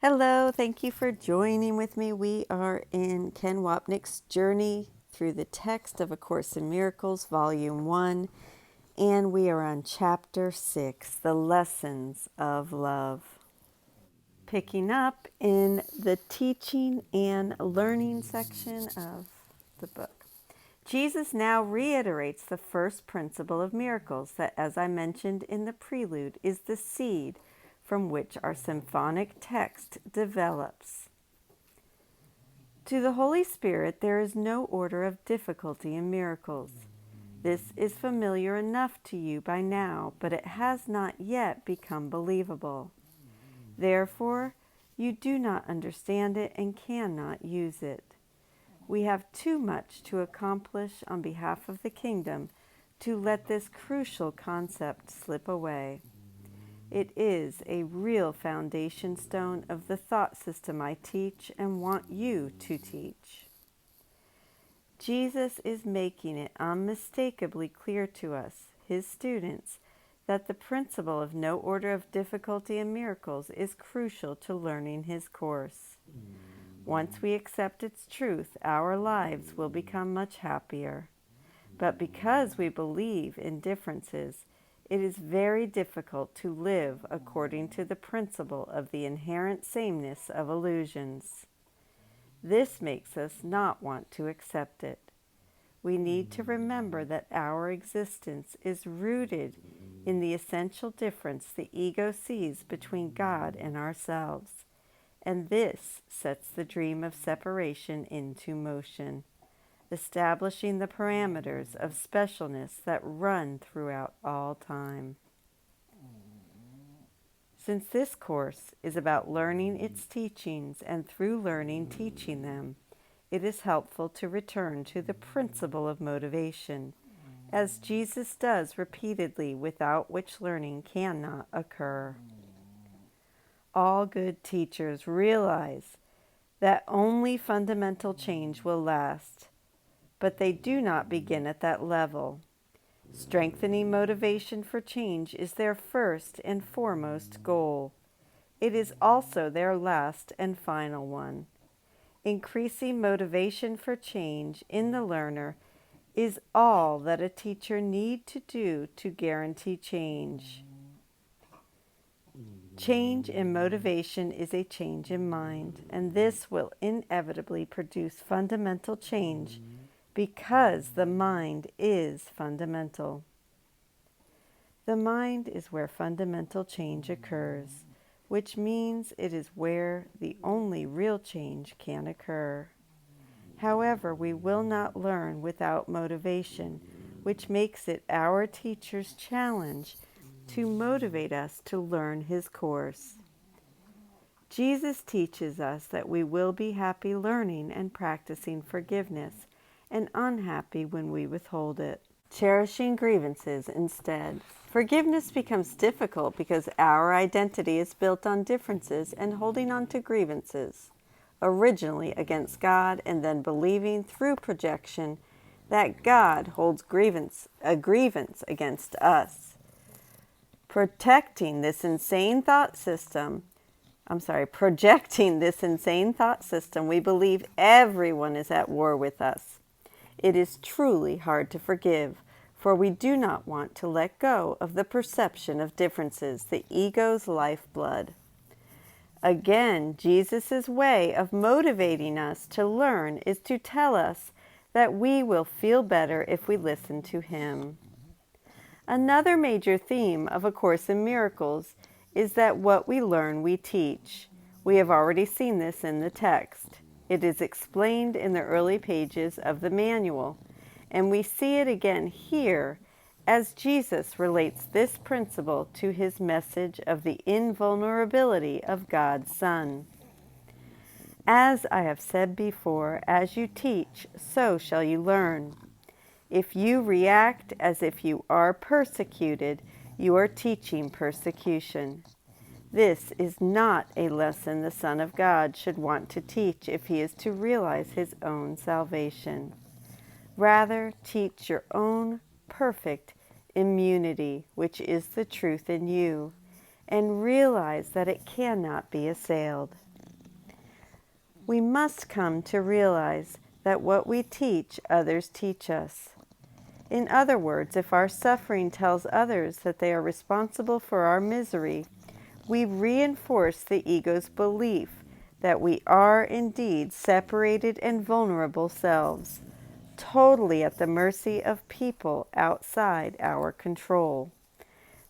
Hello, thank you for joining with me. We are in Ken Wapnick's Journey Through the Text of A Course in Miracles, Volume 1, and we are on Chapter 6, The Lessons of Love. Picking up in the teaching and learning section of the book. Jesus now reiterates the first principle of miracles that, as I mentioned in the prelude, is the seed from which our symphonic text develops. To the Holy Spirit, there is no order of difficulty in miracles. This is familiar enough to you by now, but it has not yet become believable. Therefore, you do not understand it and cannot use it. We have too much to accomplish on behalf of the kingdom to let this crucial concept slip away. It is a real foundation stone of the thought system I teach and want you to teach. Jesus is making it unmistakably clear to us, his students, that the principle of no order of difficulty in miracles is crucial to learning his course. Once we accept its truth, our lives will become much happier. But because we believe in differences, it is very difficult to live according to the principle of the inherent sameness of illusions. This makes us not want to accept it. We need to remember that our existence is rooted in the essential difference the ego sees between God and ourselves, and this sets the dream of separation into motion, establishing the parameters of specialness that run throughout all time. Since this course is about learning its teachings and through learning teaching them, it is helpful to return to the principle of motivation, as Jesus does repeatedly, without which learning cannot occur. All good teachers realize that only fundamental change will last, but they do not begin at that level. Strengthening motivation for change is their first and foremost goal. It is also their last and final one. Increasing motivation for change in the learner is all that a teacher need to do to guarantee change. Change in motivation is a change in mind, and this will inevitably produce fundamental change because the mind is fundamental. The mind is where fundamental change occurs, which means it is where the only real change can occur. However, we will not learn without motivation, which makes it our teacher's challenge to motivate us to learn his course. Jesus teaches us that we will be happy learning and practicing forgiveness, and unhappy when we withhold it, cherishing grievances instead. Forgiveness becomes difficult because our identity is built on differences and holding on to grievances, originally against God and then believing through projection that God holds a grievance against us. Projecting this insane thought system, we believe everyone is at war with us. It is truly hard to forgive, for we do not want to let go of the perception of differences, the ego's lifeblood. Again, Jesus' way of motivating us to learn is to tell us that we will feel better if we listen to him. Another major theme of A Course in Miracles is that what we learn, we teach. We have already seen this in the text. It is explained in the early pages of the manual, and we see it again here as Jesus relates this principle to his message of the invulnerability of God's Son. As I have said before, as you teach, so shall you learn. If you react as if you are persecuted, you are teaching persecution. This is not a lesson the Son of God should want to teach if he is to realize his own salvation. Rather, teach your own perfect immunity, which is the truth in you, and realize that it cannot be assailed. We must come to realize that what we teach, others teach us. In other words, if our suffering tells others that they are responsible for our misery, we reinforce the ego's belief that we are indeed separated and vulnerable selves, totally at the mercy of people outside our control.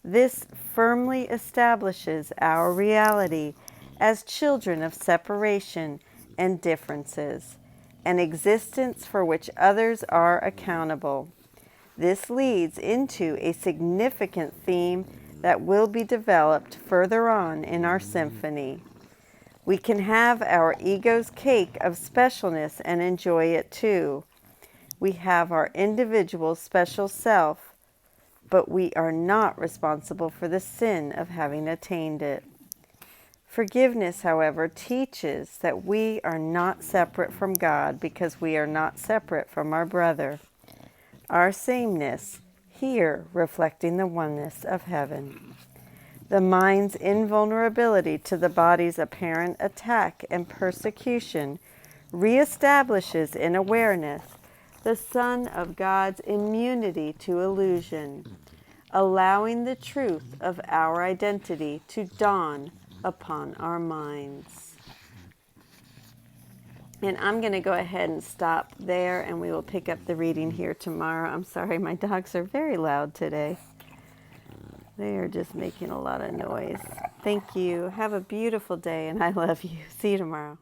This firmly establishes our reality as children of separation and differences, an existence for which others are accountable. This leads into a significant theme that will be developed further on in our symphony. We can have our ego's cake of specialness and enjoy it too. We have our individual special self, but we are not responsible for the sin of having attained it. Forgiveness, however, teaches that we are not separate from God because we are not separate from our brother. Our sameness, here reflecting the oneness of heaven. The mind's invulnerability to the body's apparent attack and persecution reestablishes in awareness the Son of God's immunity to illusion, allowing the truth of our identity to dawn upon our minds. And I'm going to go ahead and stop there, and we will pick up the reading here tomorrow. I'm sorry, my dogs are very loud today. They are just making a lot of noise. Thank you. Have a beautiful day, and I love you. See you tomorrow.